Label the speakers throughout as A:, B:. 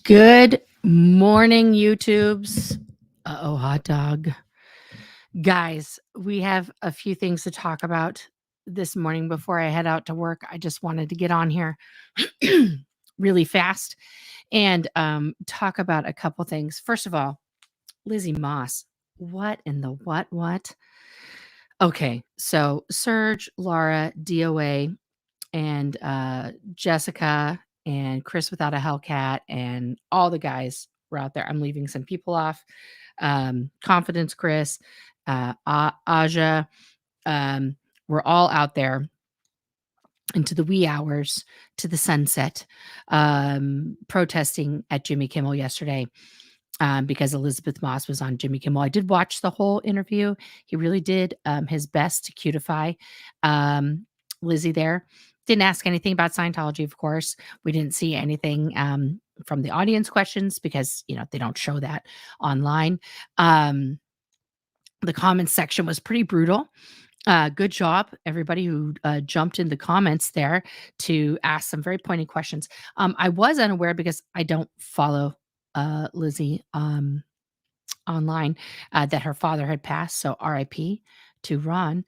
A: Good morning, YouTubes. Hot dog. Guys, we have a few things to talk about this morning before I head out to work. I just wanted to get on here really fast and talk about a couple things. First of all, Lizzy Moss. What in the what? Okay, so Serge, Laura, DOA, and Jessica and Chris without a Hellcat and all the guys were out there. I'm leaving some people off. Confidence Chris, Aja, we're all out there into the wee hours to the sunset, protesting at Jimmy Kimmel yesterday. Because Elizabeth Moss was on Jimmy Kimmel. I did watch the whole interview. He really did his best to cutify Lizzy there. Didn't ask anything about Scientology, of course. We didn't see anything from the audience questions because, they don't show that online. The comments section was pretty brutal. Good job, everybody who jumped in the comments there to ask some very pointed questions. I was unaware because I don't follow Lizzy online that her father had passed. So RIP to Ron.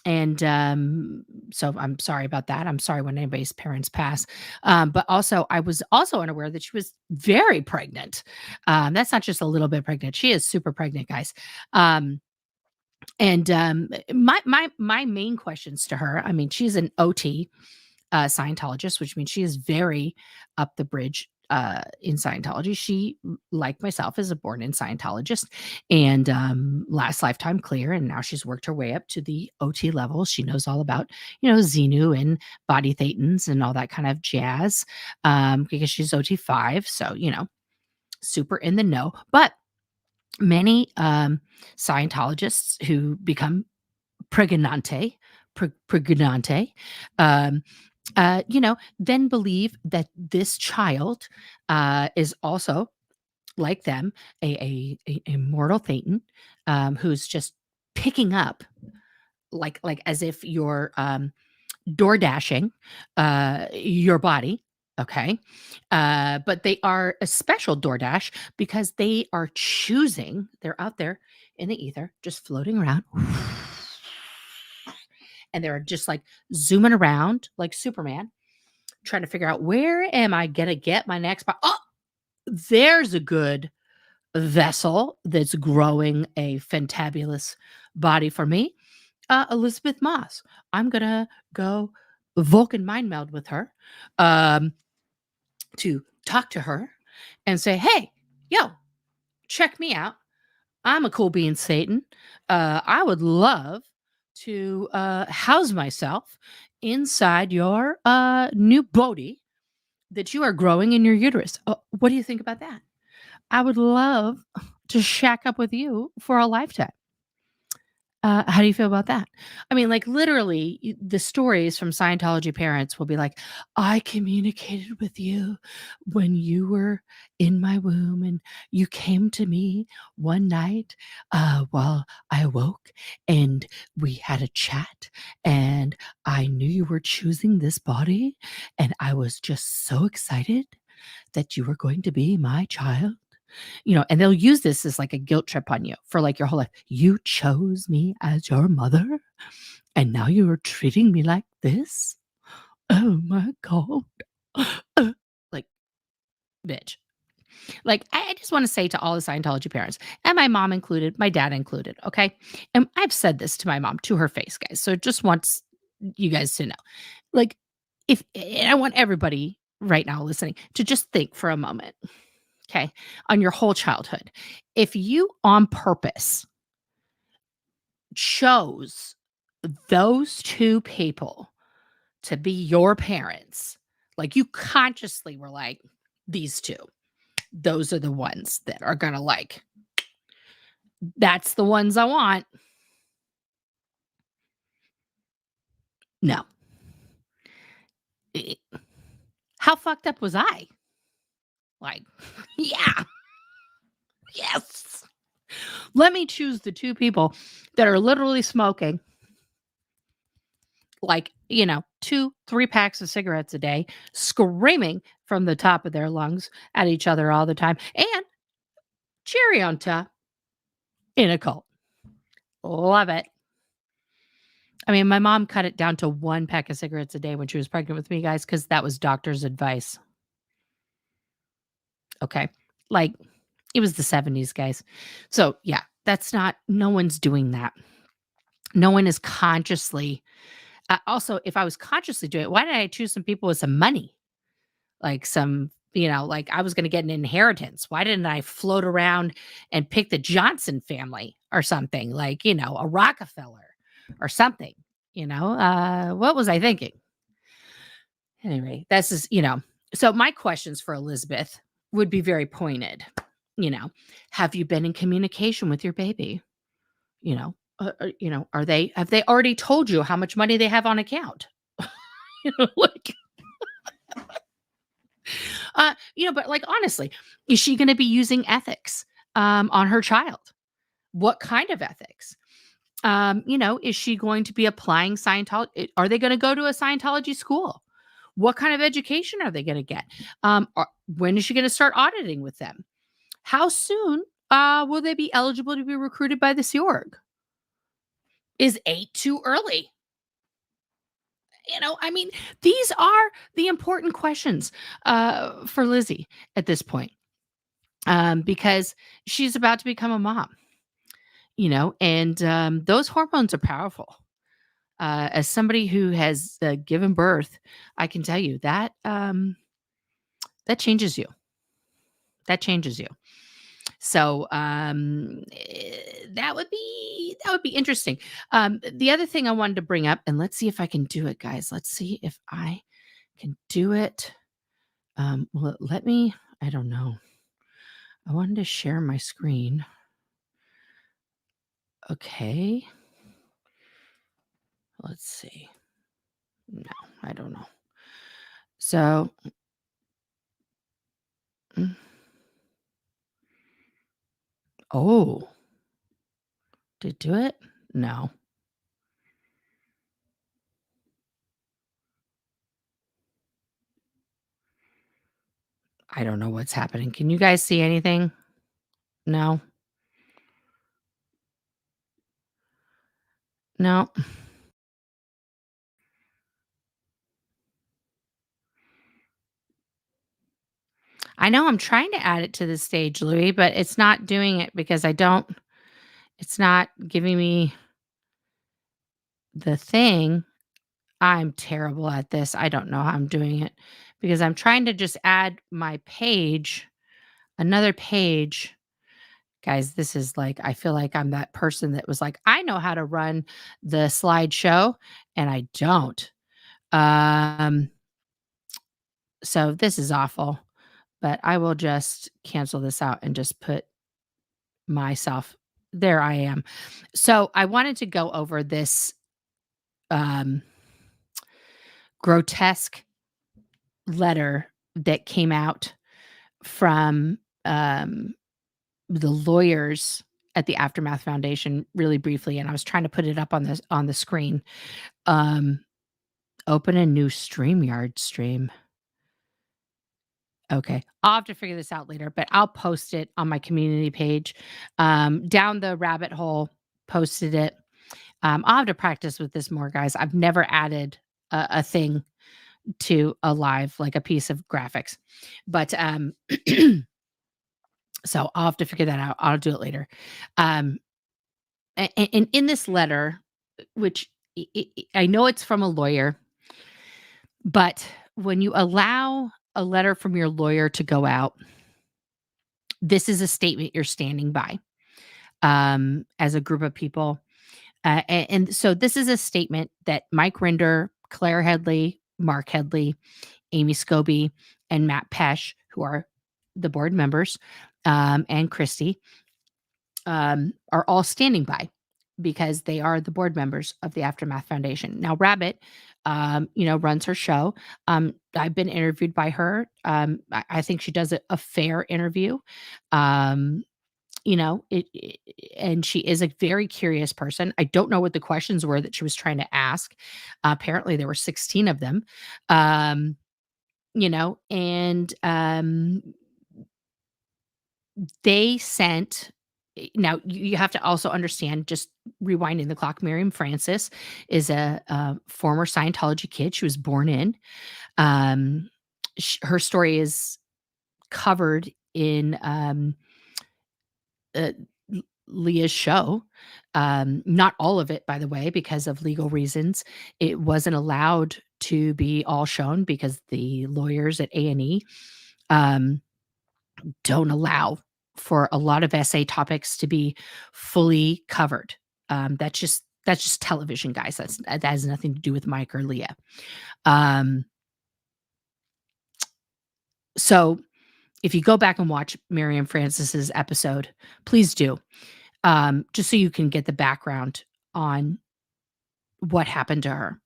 A: So I'm sorry about that. I'm sorry when anybody's parents pass. But also, I was also unaware that she was very pregnant. That's not just a little bit pregnant. She is super pregnant, guys. My main questions to her, I mean, she's an OT Scientologist, which means she is very up the bridge in Scientology. She, like myself, is a born-in Scientologist and last lifetime clear, and now she's worked her way up to the OT level. She knows all about, Xenu and body thetans and all that kind of jazz because she's OT 5, so, super in the know. But many Scientologists who become pregnante, then believe that this child is also like them, a mortal thetan who's just picking up like as if you're door dashing your body. Okay. But they are a special DoorDash because they are choosing, they're out there in the ether, just floating around. And they're just like zooming around like Superman, trying to figure out where am I going to get my next spot? Oh, there's a good vessel that's growing a fantabulous body for me. Elizabeth Moss. I'm going to go Vulcan mind meld with her to talk to her and say, hey, yo, check me out. I'm a cool being Satan. I would love to house myself inside your new body that you are growing in your uterus. What do you think about that? I would love to shack up with you for a lifetime. How do you feel about that? I mean, like literally, the stories from Scientology parents will be like, I communicated with you when you were in my womb and you came to me one night while I awoke and we had a chat and I knew you were choosing this body and I was just so excited that you were going to be my child. And they'll use this as like a guilt trip on you for like your whole life. You chose me as your mother and now you are treating me like this. Oh my God. Like, bitch. Like, I just want to say to all the Scientology parents, and my mom included, my dad included, okay? And I've said this to my mom to her face, guys. So it just wants you guys to know. Like, and I want everybody right now listening to just think for a moment. Okay, on your whole childhood. If you on purpose chose those two people to be your parents, like you consciously were like, these two, those are the ones that are gonna like, that's the ones I want. No. How fucked up was I? Like, yeah. Yes. Let me choose the two people that are literally smoking like, 2, 3 packs of cigarettes a day, screaming from the top of their lungs at each other all the time, and cherry on top, in a cult. Love it. I mean, my mom cut it down to 1 pack of cigarettes a day when she was pregnant with me, guys, because that was doctor's advice. Okay. Like, it was the 70s, guys. So, yeah, that's not no one's doing that. No one is consciously also, if I was consciously doing it, why did I choose some people with some money? Like some, like I was gonna get an inheritance. Why didn't I float around and pick the Johnson family or something? Like, a Rockefeller or something, what was I thinking? Anyway, this is, so my questions for Elizabeth would be very pointed. You know, have you been in communication with your baby? Are they have they already told you how much money they have on account? Like, but like honestly, is she going to be using ethics on her child? What kind of ethics? Is she going to be applying Scientology? Are they going to go to a Scientology school? What kind of education are they going to get? When is she going to start auditing with them? How soon will they be eligible to be recruited by the Sea Org? Is 8 too early? I mean, these are the important questions for Lizzy at this point, because she's about to become a mom, and those hormones are powerful. As somebody who has given birth, I can tell you that that changes you. That changes you. So that would be interesting. The other thing I wanted to bring up, and let's see if I can do it, guys. Let's see if I can do it. Well, let me. I don't know. I wanted to share my screen. Okay. Let's see. No, I don't know. So. mm, Oh, did it do it? No. I don't know what's happening. Can you guys see anything? No. No. I know I'm trying to add it to the stage, Louis, but it's not doing it because it's not giving me the thing. I'm terrible at this. I don't know how I'm doing it because I'm trying to just add my page, another page. Guys, this is like, I feel like I'm that person that was like, I know how to run the slideshow and I don't. Um, so this is awful, but I will just cancel this out and just put myself there. I am. So I wanted to go over this um, grotesque letter that came out from the lawyers at the Aftermath Foundation really briefly, and I was trying to put it up on the screen. Um, Open a new StreamYard stream. Okay. I'll have to figure this out later, but I'll post it on my community page. Down the rabbit hole, posted it. I'll have to practice with this more, guys. I've never added a thing to a live, like a piece of graphics. But so I'll have to figure that out. I'll do it later. And in this letter, which I know it's from a lawyer, but when you allow a letter from your lawyer to go out, this is a statement you're standing by as a group of people. And so this is a statement that Mike Rinder, Claire Headley, Mark Headley, Amy Scobie, and Matt Pesh, who are the board members, and Christy, are all standing by because they are the board members of the Aftermath Foundation. Now, Rabbit, runs her show. I've been interviewed by her. I think she does a fair interview. and she is a very curious person. I don't know what the questions were that she was trying to ask. Apparently, there were 16 of them. Um, and they sent. Now you have to also understand. Just rewinding the clock. Miriam Francis is a former Scientology kid. She was born in. Her story is covered in uh, Leah's show. Not all of it, by the way, because of legal reasons. It wasn't allowed to be all shown because the lawyers at A&E um, don't allow for a lot of essay topics to be fully covered. That's just television, guys. That has nothing to do with Mike or Leah. So if you go back and watch Miriam Francis's episode, please do. Just so you can get the background on what happened to her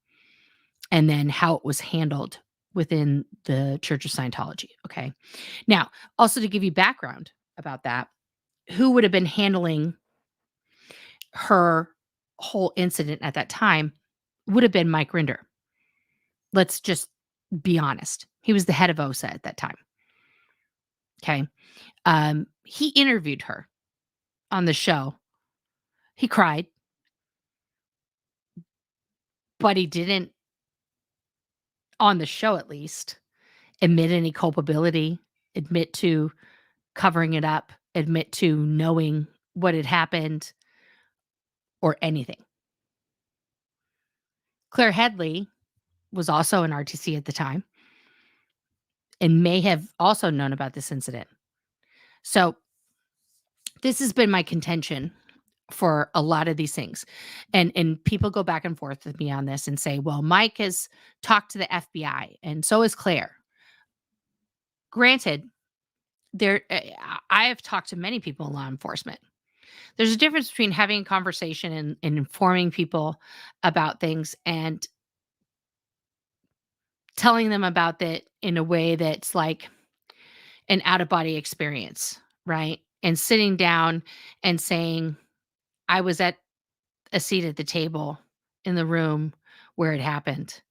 A: and then how it was handled within the Church of Scientology. Okay. Now, also to give you background about that, who would have been handling her whole incident at that time would have been Mike Rinder. Let's just be honest. He was the head of OSA at that time. Okay. He interviewed her on the show. He cried, but he didn't, on the show at least, admit any culpability, admit to covering it up, admit to knowing what had happened or anything. Claire Headley was also an RTC at the time and may have also known about this incident. So this has been my contention for a lot of these things. And people go back and forth with me on this and say, well, Mike has talked to the FBI and so has Claire. Granted, I have talked to many people in law enforcement. There's a difference between having a conversation and informing people about things and telling them about it in a way that's like an out of body experience, right? And sitting down and saying, I was at a seat at the table in the room where it happened.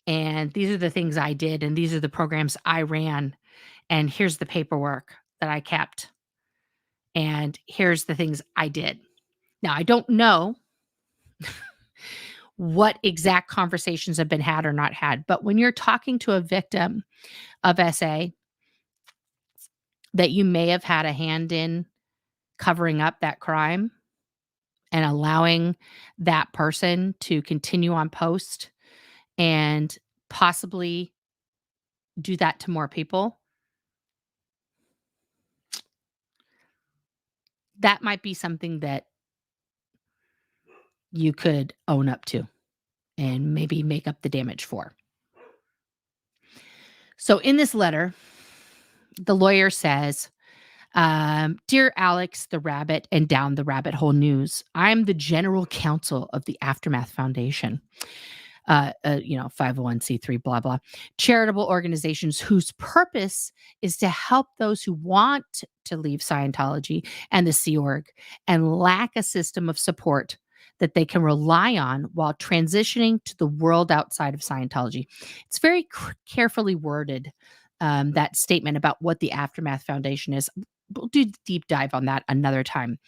A: And these are the things I did. And these are the programs I ran. And here's the paperwork that I kept. And here's the things I did. Now, I don't know what exact conversations have been had or not had, but when you're talking to a victim of SA that you may have had a hand in covering up that crime and allowing that person to continue on post and possibly do that to more people, that might be something that you could own up to and maybe make up the damage for. So in this letter, the lawyer says, Dear Alex the Rabbit and Down the Rabbit Hole News, I'm the general counsel of the Aftermath Foundation. 501c3, blah, blah, charitable organizations whose purpose is to help those who want to leave Scientology and the Sea Org and lack a system of support that they can rely on while transitioning to the world outside of Scientology. It's very carefully worded, that statement about what the Aftermath Foundation is. We'll do the deep dive on that another time.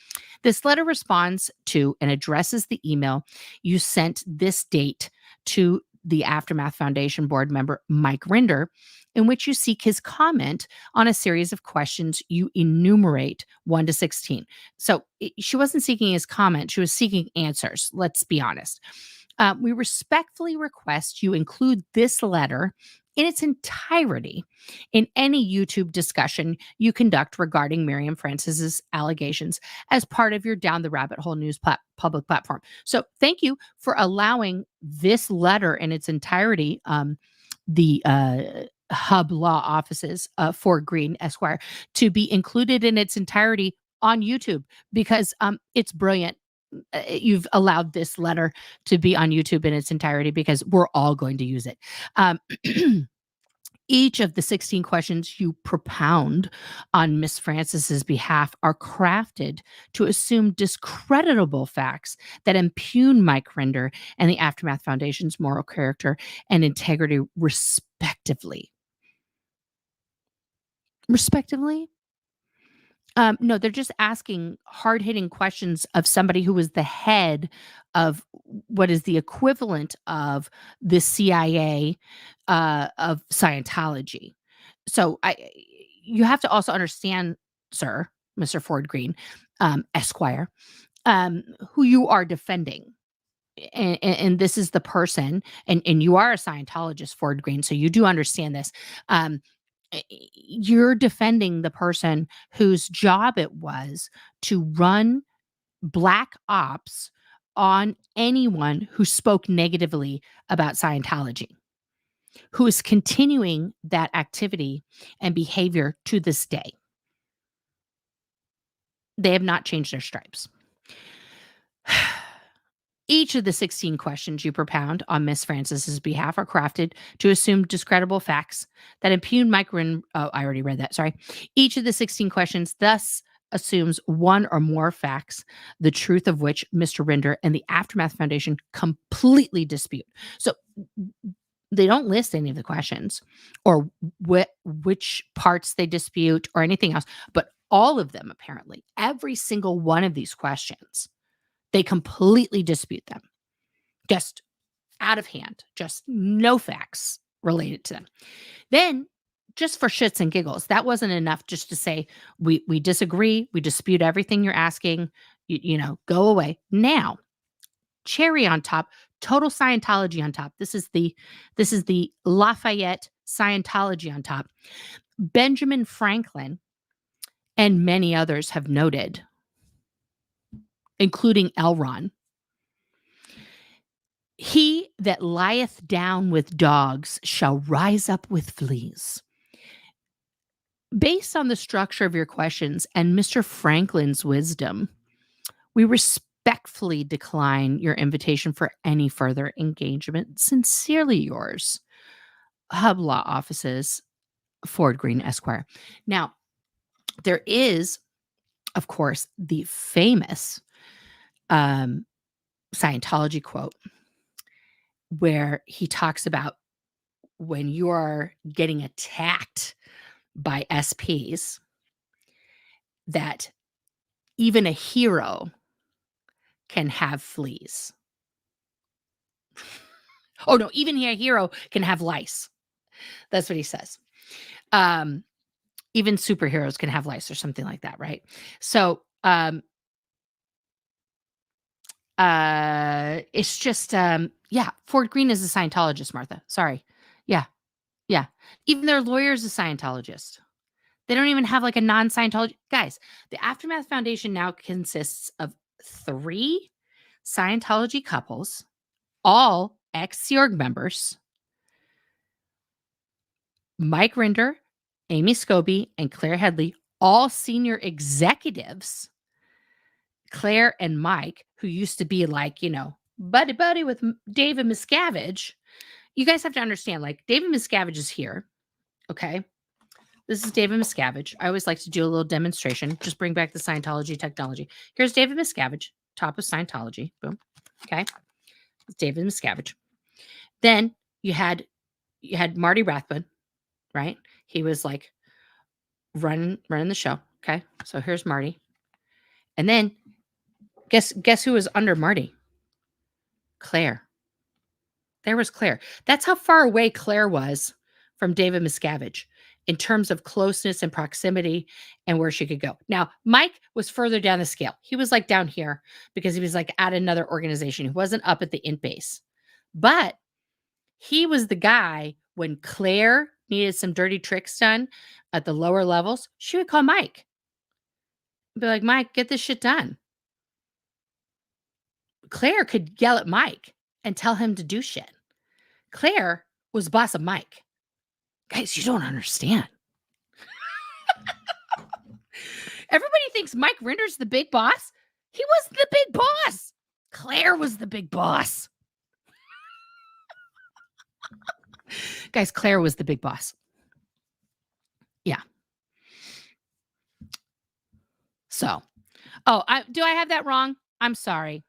A: This letter responds to and addresses the email you sent this date to the Aftermath Foundation board member, Mike Rinder, in which you seek his comment on a series of questions you enumerate 1 to 16. So she wasn't seeking his comment. She was seeking answers. Let's be honest. We respectfully request you include this letter in its entirety in any YouTube discussion you conduct regarding Miriam Francis's allegations as part of your Down the Rabbit Hole News public platform. So thank you for allowing this letter in its entirety, the Hub Law Offices for Green Esquire, to be included in its entirety on YouTube because it's brilliant. You've allowed this letter to be on YouTube in its entirety because we're all going to use it. Each of the 16 questions you propound on Miss Frances's behalf are crafted to assume discreditable facts that impugn Mike Rinder and the Aftermath Foundation's moral character and integrity, respectively. Respectively? No, they're just asking hard-hitting questions of somebody who was the head of what is the equivalent of the CIA, of Scientology. So you have to also understand, sir, Mr. Ford Green, Esquire, who you are defending. And this is the person, and you are a Scientologist, Ford Green, so you do understand this. You're defending the person whose job it was to run black ops on anyone who spoke negatively about Scientology, who is continuing that activity and behavior to this day. They have not changed their stripes. Each of the 16 questions you propound on Miss Frances's behalf are crafted to assume discreditable facts that impugn oh, I already read that, sorry. Each of the 16 questions thus assumes one or more facts, the truth of which Mr. Rinder and the Aftermath Foundation completely dispute. So they don't list any of the questions or which parts they dispute or anything else, but all of them, apparently, every single one of these questions, they completely dispute them. Just out of hand, just no facts related to them. Then, just for shits and giggles, that wasn't enough just to say, we disagree, we dispute everything you're asking, go away. Now, cherry on top, total Scientology on top. This is the Lafayette Scientology on top. Benjamin Franklin and many others have noted, including Elron, he that lieth down with dogs shall rise up with fleas. Based on the structure of your questions and Mr. Franklin's wisdom, we respectfully decline your invitation for any further engagement. Sincerely yours, Hub Law Offices, Ford Green, Esquire. Now, there is, of course, the famous Scientology quote where he talks about when you are getting attacked by SPs, that even a hero can have fleas. Oh, no, even a hero can have lice. That's what he says. Even superheroes can have lice or something like that, right? So it's just, yeah, Ford Green is a Scientologist, Martha. Sorry. Yeah. Yeah. Even their lawyer's a Scientologist. They don't even have like a non-Scientology. Guys, the Aftermath Foundation now consists of 3 Scientology couples, all ex-Sea Org members, Mike Rinder, Amy Scobie, and Claire Headley, all senior executives. Claire and Mike, who used to be like, buddy with David Miscavige. You guys have to understand, like, David Miscavige is here. Okay. This is David Miscavige. I always like to do a little demonstration. Just bring back the Scientology technology. Here's David Miscavige, top of Scientology. Boom. Okay. David Miscavige. Then you had Marty Rathbun, right? He was like running the show. Okay. So here's Marty. And then guess who was under Marty? Claire. There was Claire. That's how far away Claire was from David Miscavige in terms of closeness and proximity and where she could go. Now, Mike was further down the scale. He was like down here because he was like at another organization. He wasn't up at the int base. But he was the guy when Claire needed some dirty tricks done at the lower levels, she would call Mike. Be like, Mike, get this shit done. Claire could yell at Mike and tell him to do shit. Claire was boss of Mike. Guys, you don't understand. Everybody thinks Mike Rinder's the big boss. He was the big boss. Claire was the big boss. Guys, Claire was the big boss. Yeah. So, do I have that wrong? I'm sorry.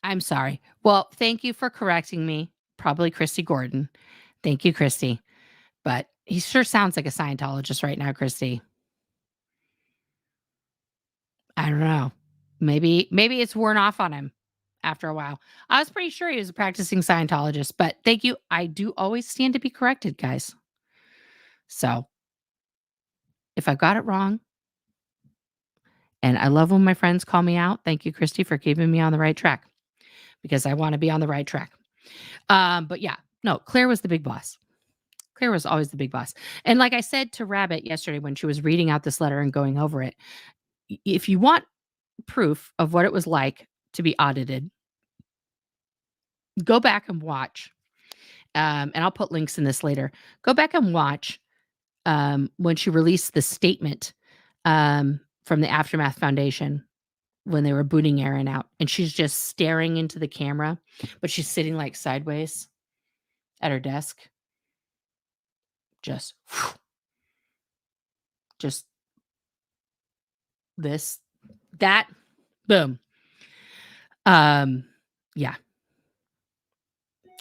A: I'm sorry. Well, thank you for correcting me. Probably Christy Gordon. Thank you, Christy. But he sure sounds like a Scientologist right now, Christy. I don't know. Maybe it's worn off on him after a while. I was pretty sure he was a practicing Scientologist, but thank you. I do always stand to be corrected, guys. So if I got it wrong, and I love when my friends call me out. Thank you, Christy, for keeping me on the right track because I want to be on the right track. But yeah, no, Claire was the big boss. Claire was always the big boss. And like I said to Rabbit yesterday when she was reading out this letter and going over it, if you want proof of what it was like to be audited, go back and watch. And I'll put links in this later. Go back and watch when she released the statement from the Aftermath Foundation when they were booting Aaron out. And she's just staring into the camera, but she's sitting like sideways at her desk. Just this, that, boom. Yeah.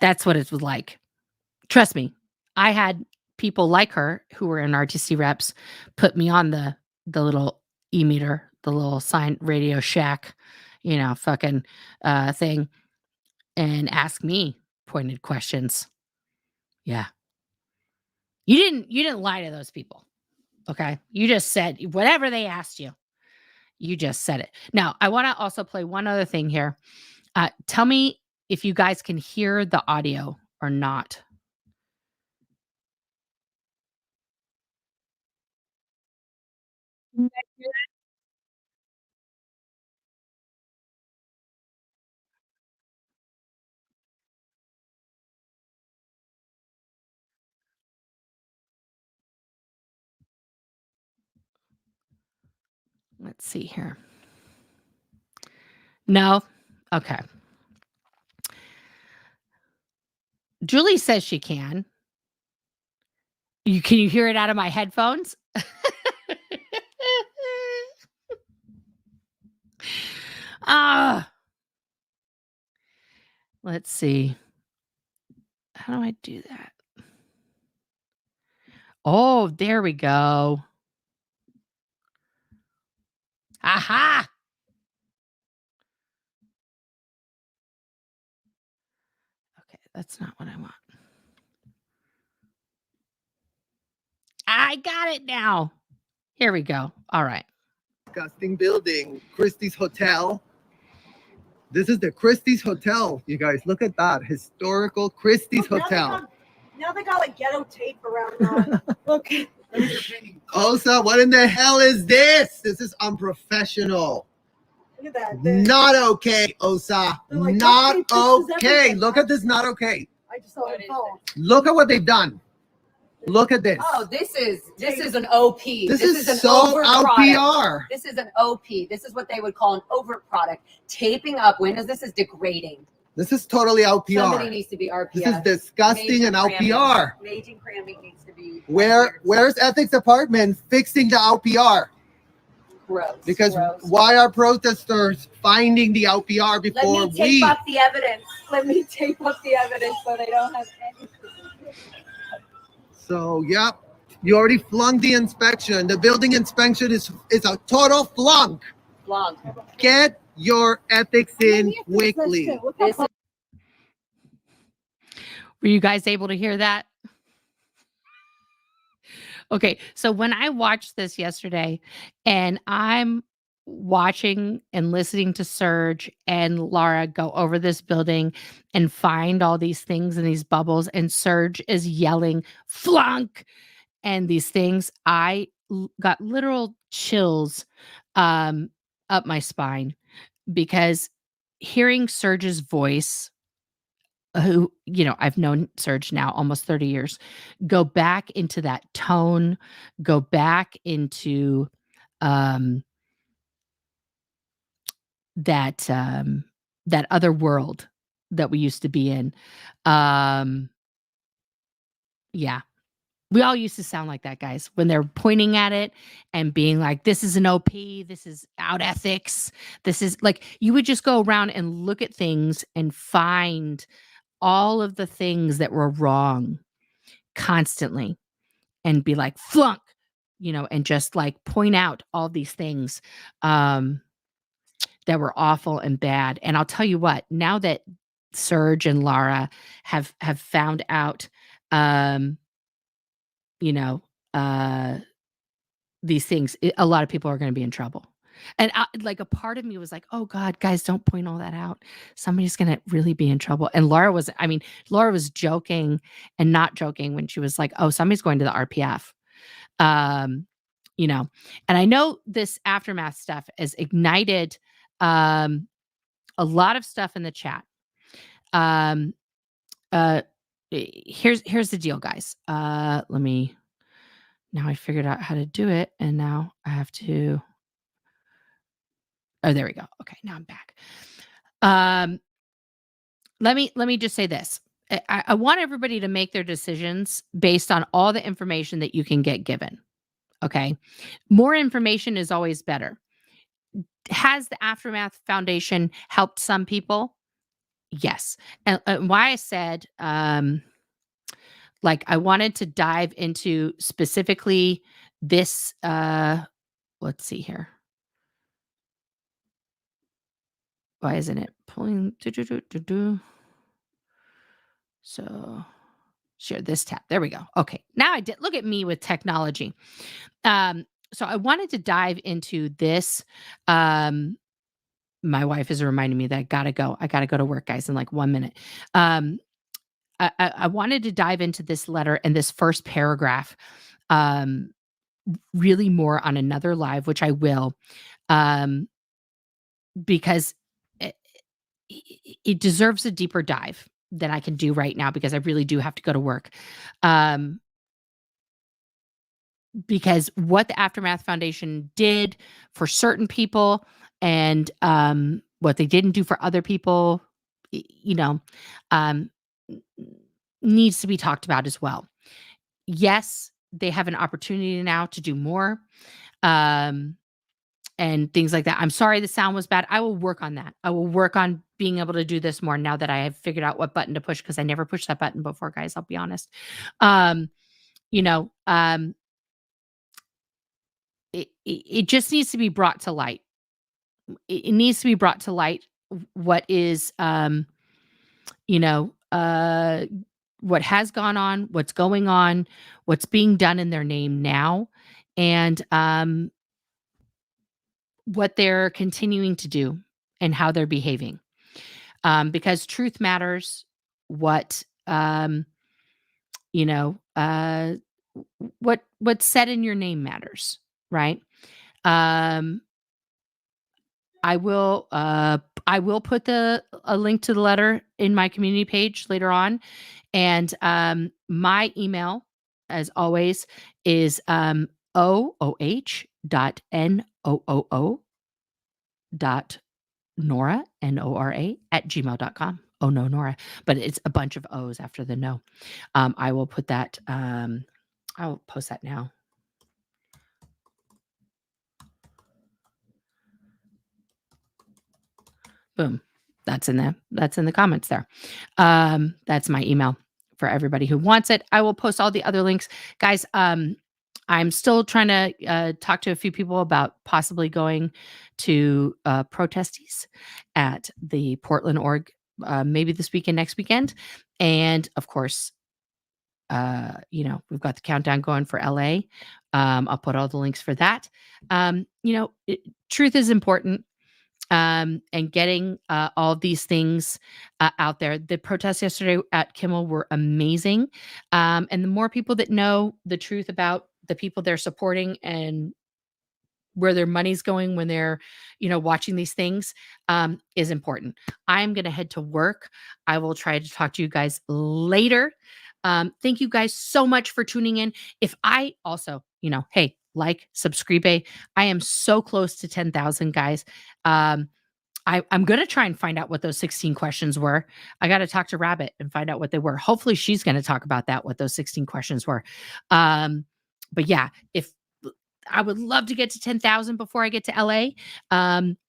A: That's what it was like. Trust me. I had people like her who were in RTC reps put me on the little e-meter, the little sign Radio Shack, fucking thing, and ask me pointed questions. Yeah. You didn't lie to those people. Okay? You just said whatever they asked you. You just said it. Now, I want to also play one other thing here. Tell me if you guys can hear the audio or not. Let's see here. No? Okay. Julie says she can. Can you hear it out of my headphones? Ah. Let's see. How do I do that? Oh, there we go. Aha! Okay, that's not what I want. I got it now. Here we go. All right.
B: Disgusting building, Christie's Hotel. This is the Christie's Hotel, you guys. Look at that. Historical Christie's Hotel.
C: Now they got like ghetto tape around that. Okay.
B: Osa, what in the hell is this? This is unprofessional.
C: Look at that.
B: Not okay, Osa.
C: Like,
B: not
C: duct tape fixes
B: okay.
C: everything.
B: Look at this. Not okay.
C: I just saw it fall.
B: Look at what they've done. Look at this.
D: Oh, this is an OP.
B: This is
D: an
B: so
D: overt
B: out
D: product.
B: PR.
D: This is an OP. This is what they would call an overt product. Taping up windows. This is degrading.
B: This is totally out PR.
D: Somebody needs to be RPS.
B: This is disgusting and out PR.
D: Major cramming needs to be.
B: Where's ethics department fixing the out PR?
D: Gross.
B: Because
D: gross.
B: why are protesters finding the out PR before
D: Let me tape up the evidence. Let me tape up the evidence so they don't have anything.
B: So, yep, you already flunked the inspection. The building inspection is a total flunk.
D: Flunk.
B: Get your ethics in quickly.
A: Were you guys able to hear that? Okay, so when I watched this yesterday and I'm watching and listening to Serge and Laura go over this building and find all these things in these bubbles, and Serge is yelling, flunk, and these things, I got literal chills up my spine because hearing Serge's voice, who, I've known Serge now almost 30 years, go back into that tone, go back into that other world that we used to be in. Yeah. We all used to sound like that, guys, when they're pointing at it and being like, this is an OP, this is out ethics. This is like, you would just go around and look at things and find all of the things that were wrong constantly and be like, flunk, and just like point out all these things that were awful and bad. And I'll tell you what, now that Serge and Lara have found out, you know, uh, these things, a lot of people are going to be in trouble. And like a part of me was like, oh God, guys, don't point all that out. Somebody's going to really be in trouble. And Laura was joking and not joking when she was like, oh, somebody's going to the RPF. And I know this aftermath stuff has ignited a lot of stuff in the chat. Um, here's the deal, guys. Now I figured out how to do it, and now I have to. Oh, there we go. Okay, now I'm back. Let me just say this. I want everybody to make their decisions based on all the information that you can get given. Okay, more information is always better. Has the Aftermath Foundation helped some people? Yes, and why I said like I wanted to dive into specifically this. Let's see here. Why isn't it pulling? So share this tab. There we go. Okay. Now I did. Look at me with technology. So I wanted to dive into this. My wife is reminding me that I gotta go. I gotta go to work, guys, in like 1 minute. I wanted to dive into this letter and this first paragraph really more on another live, which I will, because it deserves a deeper dive than I can do right now because I really do have to go to work. Because what the Aftermath Foundation did for certain people and what they didn't do for other people, needs to be talked about as well. Yes, they have an opportunity now to do more and things like that. I'm sorry the sound was bad. I will work on that. I will work on being able to do this more now that I have figured out what button to push because I never pushed that button before, guys. I'll be honest. It just needs to be brought to light. It needs to be brought to light what is, what has gone on, what's going on, what's being done in their name now, and what they're continuing to do and how they're behaving. Because truth matters. What's said in your name matters, right? I will put a link to the letter in my community page later on. And my email, as always, is ooh.noo.nora, Nora, at gmail.com. Oh, no, Nora. But it's a bunch of O's after the no. I will put that, I'll post that now. Boom. That's in the comments there. That's my email for everybody who wants it. I will post all the other links. Guys, I'm still trying to talk to a few people about possibly going to protesties at the Portland org, maybe this weekend, next weekend. And of course, we've got the countdown going for LA. I'll put all the links for that. Truth is important. And getting all these things out there. The protests yesterday at Kimmel were amazing. And the more people that know the truth about the people they're supporting and where their money's going when they're, watching these things is important. I'm going to head to work. I will try to talk to you guys later. Thank you guys so much for tuning in. If I also, hey, like, subscribe. I am so close to 10,000, guys. I'm going to try and find out what those 16 questions were. I got to talk to Rabbit and find out what they were. Hopefully she's going to talk about that, what those 16 questions were. But yeah, if I would love to get to 10,000 before I get to LA.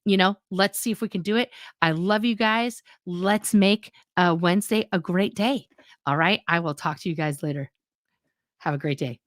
A: You know, let's see if we can do it. I love you guys. Let's make Wednesday a great day. All right. I will talk to you guys later. Have a great day.